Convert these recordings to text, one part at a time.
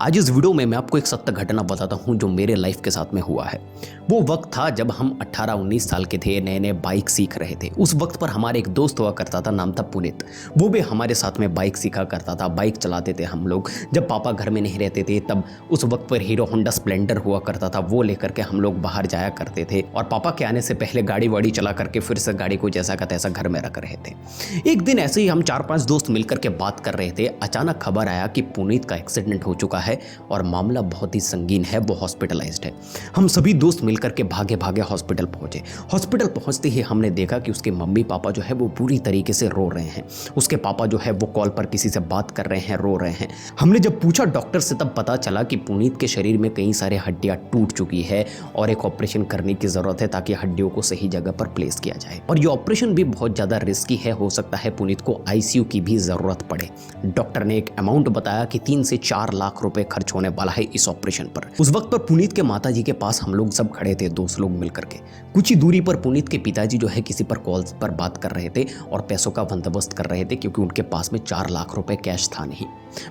आज इस वीडियो में मैं आपको एक सत्य घटना बताता हूं जो मेरे लाइफ के साथ में हुआ है। वो वक्त था जब हम 18-19 साल के थे, नए नए बाइक सीख रहे थे। उस वक्त पर हमारे एक दोस्त हुआ करता था, नाम था पुनीत। वो भी हमारे साथ में बाइक सीखा करता था, बाइक चलाते थे हम लोग। जब पापा घर में नहीं रहते थे तब उस वक्त पर हीरो होंडा स्प्लेंडर हुआ करता था, वो लेकर के हम लोग बाहर जाया करते थे और पापा के आने से पहले गाड़ी वाड़ी चला करके फिर से गाड़ी को जैसा का तैसा घर में रख रहे थे। एक दिन ऐसे ही हम 4-5 दोस्त मिलकर के बात कर रहे थे, अचानक खबर आया कि पुनीत का एक्सीडेंट हो चुका है और मामला बहुत ही संगीन है, वो हॉस्पिटलाइज्ड है। हम सभी दोस्त मिलकर के भागे भागे हॉस्पिटल पहुंचे। हॉस्पिटल पहुंचते ही हमने देखा कि उसके मम्मी पापा जो है वो पूरी तरीके से रो रहे हैं। उसके पापा जो है वो कॉल पर किसी से बात कर रहे हैं, रो रहे हैं। हमने जब पूछा डॉक्टर से तब पता चला कि पुनीत के शरीर में कई सारे हड्डियां टूट चुकी है और एक ऑपरेशन करने की जरूरत है ताकि हड्डियों को सही जगह पर प्लेस किया जाए। और ये ऑपरेशन भी बहुत ज्यादा रिस्की है, हो सकता है पुनीत को आईसीयू की भी जरूरत पड़े। डॉक्टर ने एक अमाउंट बताया कि 3 से 4 लाख रुपए खर्च होने वाला है इस ऑपरेशन पर। उस वक्त पर पुनीत के माताजी के पास हम लोग सब खड़े थे, दोस्त लोग मिलकर के। कुछ ही दूरी पर पुनीत के पिताजी जो है किसी पर कॉल पर बात कर रहे थे और पैसों का बंदोबस्त कर रहे थे, क्योंकि उनके पास में 4 लाख रुपए कैश था नहीं,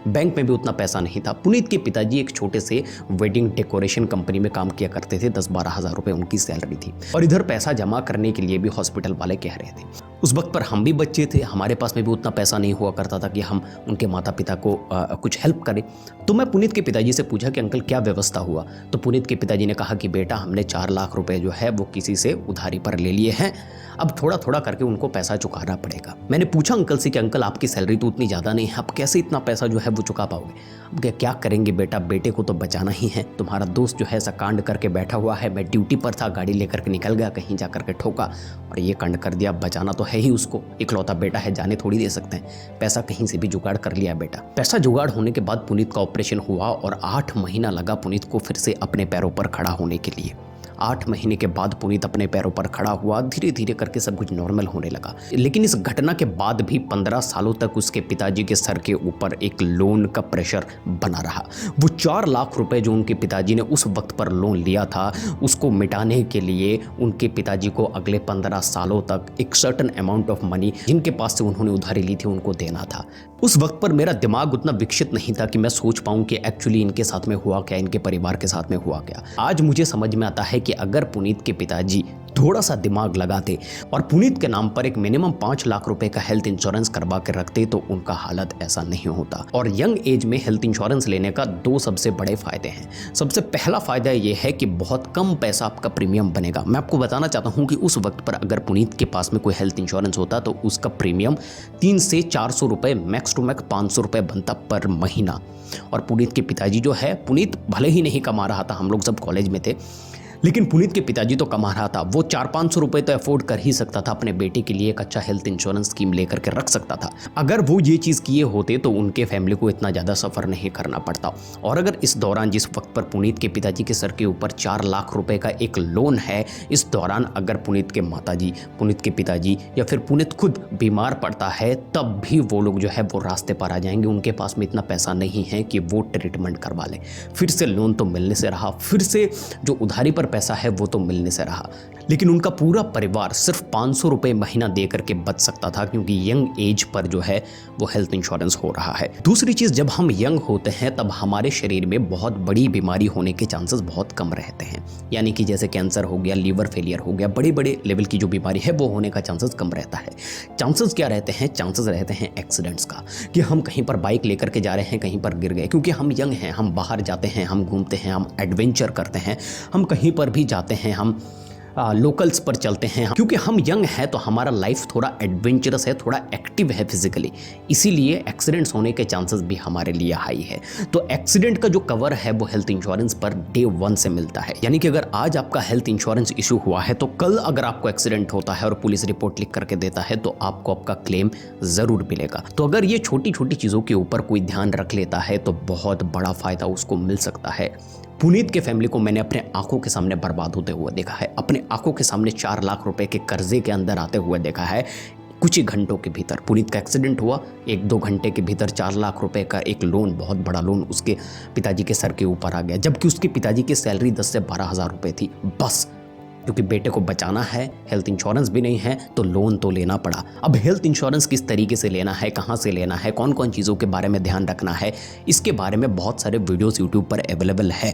बैंक में भी उतना पैसा नहीं था। पुनीत के पिताजी एक छोटे से वेडिंग डेकोरेशन कंपनी में काम किया करते थे, 10-12 हज़ार रुपए उनकी सैलरी थी और इधर पैसा जमा करने के लिए भी हॉस्पिटल वाले कह रहे थे। उस वक्त पर हम भी बच्चे थे, हमारे पास में भी उतना पैसा नहीं हुआ करता था कि हम उनके माता पिता को कुछ हेल्प करें। तो मैं पुनीत के पिताजी से पूछा कि अंकल क्या व्यवस्था हुआ। तो पुनीत के पिताजी ने कहा कि बेटा हमने 4 लाख रुपए जो है वो किसी से उधारी पर ले लिए हैं, अब थोड़ा थोड़ा करके उनको पैसा चुकाना पड़ेगा। मैंने पूछा अंकल से कि अंकल आपकी सैलरी तो उतनी ज़्यादा नहीं है, आप कैसे इतना पैसा जो है वो चुका पाओगे। अब क्या करेंगे बेटा, बेटे को तो बचाना ही है। तुम्हारा दोस्त जो है ऐसा कांड करके बैठा हुआ है, मैं ड्यूटी पर था, गाड़ी लेकर के निकल गया, कहीं जा करके ठोका और ये कांड कर दिया। बचाना तो है ही उसको, इकलौता बेटा है, जाने थोड़ी दे सकते हैं। पैसा कहीं से भी जुगाड़ कर लिया बेटा। पैसा जुगाड़ होने के बाद पुनीत का ऑपरेशन हुआ और 8 महीना लगा पुनीत को फिर से अपने पैरों पर खड़ा होने के लिए। 8 महीने के बाद पुनीत अपने पैरों पर खड़ा हुआ, धीरे धीरे करके सब कुछ नॉर्मल होने लगा। लेकिन इस घटना के बाद भी 15 सालों तक उसके पिताजी के सर के ऊपर एक लोन का प्रेशर बना रहा। वो 4 लाख रुपए जो उनके पिताजी ने उस वक्त पर लोन लिया था, उसको मिटाने के लिए उनके पिताजी को अगले 15 सालों तक एक सर्टेन अमाउंट ऑफ मनी जिनके पास से उन्होंने उधारी ली थी उनको देना था। उस वक्त पर मेरा दिमाग उतना विकसित नहीं था कि मैं सोच पाऊं कि एक्चुअली इनके साथ में हुआ क्या, इनके परिवार के साथ में हुआ क्या। आज मुझे समझ में आता है कि अगर पुनीत के पिताजी थोड़ा सा दिमाग लगाते और पुनीत के नाम पर एक मिनिमम 5 लाख रुपए का हेल्थ इंश्योरेंस करवा के रखते तो उनका हालत ऐसा नहीं होता। और यंग एज में हेल्थ इंश्योरेंस लेने का 2 सबसे बड़े फायदे हैं। सबसे पहला फायदा यह है कि बहुत कम पैसा आपका प्रीमियम बनेगा। मैं आपको बताना चाहता हूं कि उस वक्त पर अगर पुनीत के पास में कोई हेल्थ इंश्योरेंस होता तो उसका प्रीमियम 300 से 400 रुपए, मैक्स टू मैक्स 500 रुपए बनता पर महीना। और पुनीत के पिताजी जो है, पुनीत भले ही नहीं कमा रहा था, हम लोग सब कॉलेज में थे, लेकिन पुनीत के पिताजी तो कमा रहा था। वो 400-500 रुपए तो अफोर्ड कर ही सकता था, अपने बेटे के लिए एक अच्छा हेल्थ इंश्योरेंस स्कीम लेकर के रख सकता था। अगर वो ये चीज़ किए होते तो उनके फैमिली को इतना ज़्यादा सफ़र नहीं करना पड़ता। और अगर इस दौरान जिस वक्त पर पुनीत के पिताजी के सर के ऊपर 4 लाख रुपए का एक लोन है, इस दौरान अगर पुनीत के माताजी, पुनीत के पिताजी या फिर पुनीत खुद बीमार पड़ता है, तब भी वो लोग जो है वो रास्ते पर आ जाएंगे। उनके पास में इतना पैसा नहीं है कि वो ट्रीटमेंट करवा लें। फिर से लोन तो मिलने से रहा, फिर से जो उधारी पर पैसा है वो तो मिलने से रहा, लेकिन उनका पूरा परिवार सिर्फ 500 रुपए महीना दे करके बच सकता था, क्योंकि यंग एज पर जो है वो हेल्थ इंश्योरेंस हो रहा है। दूसरी चीज, जब हम यंग होते हैं तब हमारे शरीर में बहुत बड़ी बीमारी होने के चांसेस बहुत कम रहते हैं। यानी कि जैसे कैंसर हो गया, लीवर फेलियर हो गया, बड़े बड़े लेवल की जो बीमारी है वो होने का चांसेस कम रहता है। चांसेस क्या रहते हैं? चांसेस रहते हैं एक्सीडेंट्स का, कि हम कहीं पर बाइक लेकर के जा रहे हैं, कहीं पर गिर गए। क्योंकि हम यंग हैं, हम बाहर जाते हैं, हम घूमते हैं, हम एडवेंचर करते हैं, हम कहीं पर भी जाते हैं, हम लोकल्स पर चलते हैं। क्योंकि हम यंग हैं तो हमारा लाइफ थोड़ा एडवेंचरस है, थोड़ा एक्टिव है फिजिकली, इसीलिए एक्सीडेंट्स होने के चांसेस भी हमारे लिए हाई है। तो एक्सीडेंट का जो कवर है वो हेल्थ इंश्योरेंस पर डे 1 से मिलता है। यानी कि अगर आज आपका हेल्थ इंश्योरेंस इशू हुआ है तो कल अगर आपको एक्सीडेंट होता है और पुलिस रिपोर्ट लिख करके देता है तो आपको आपका क्लेम जरूर मिलेगा। तो अगर ये छोटी छोटी चीज़ों के ऊपर कोई ध्यान रख लेता है तो बहुत बड़ा फायदा उसको मिल सकता है। पुनीत के फैमिली को मैंने अपने आंखों के सामने बर्बाद होते हुए देखा है, अपने आंखों के सामने 4 लाख रुपए के कर्जे के अंदर आते हुए देखा है। कुछ ही घंटों के भीतर पुनीत का एक्सीडेंट हुआ, 1-2 घंटे के भीतर 4 लाख रुपए का एक लोन, बहुत बड़ा लोन उसके पिताजी के सर के ऊपर आ गया, जबकि उसके पिताजी की सैलरी 10 से 12 हज़ार रुपए थी बस। क्योंकि बेटे को बचाना है, हेल्थ इंश्योरेंस भी नहीं है तो लोन तो लेना पड़ा। अब हेल्थ इंश्योरेंस किस तरीके से लेना है, कहाँ से लेना है, कौन कौन चीज़ों के बारे में ध्यान रखना है, इसके बारे में बहुत सारे वीडियोस यूट्यूब पर अवेलेबल है।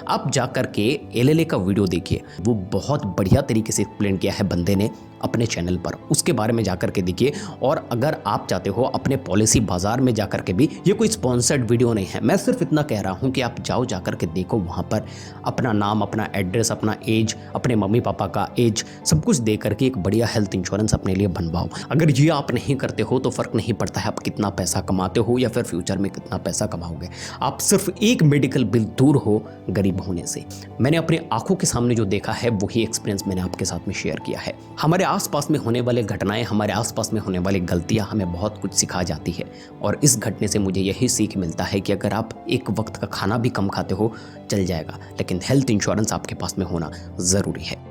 आप जा कर के LLA का वीडियो देखिए, वो बहुत बढ़िया तरीके से एक्सप्लेन किया है बंदे ने अपने चैनल पर, उसके बारे में जाकर के देखिए। और अगर आप चाहते हो अपने पॉलिसी बाजार में जाकर के भी, ये कोई स्पॉन्सर्ड वीडियो नहीं है, मैं सिर्फ इतना कह रहा हूँ कि आप जाओ जाकर के देखो, वहाँ पर अपना नाम, अपना एड्रेस, अपना एज, अपने मम्मी पापा का एज, सब कुछ दे करके एक बढ़िया हेल्थ इंश्योरेंस अपने लिए बनवाओ। अगर ये आप नहीं करते हो तो फ़र्क नहीं पड़ता है आप कितना पैसा कमाते हो या फिर फ्यूचर में कितना पैसा कमाओगे, आप सिर्फ एक मेडिकल बिल दूर हो गरीब होने से। मैंने अपनी आंखों के सामने जो देखा है वही एक्सपीरियंस मैंने आपके साथ में शेयर किया है। हमारे आसपास में होने वाले घटनाएं, हमारे आसपास में होने वाली गलतियां हमें बहुत कुछ सिखा जाती है। और इस घटने से मुझे यही सीख मिलता है कि अगर आप एक वक्त का खाना भी कम खाते हो चल जाएगा, लेकिन हेल्थ इंश्योरेंस आपके पास में होना ज़रूरी है।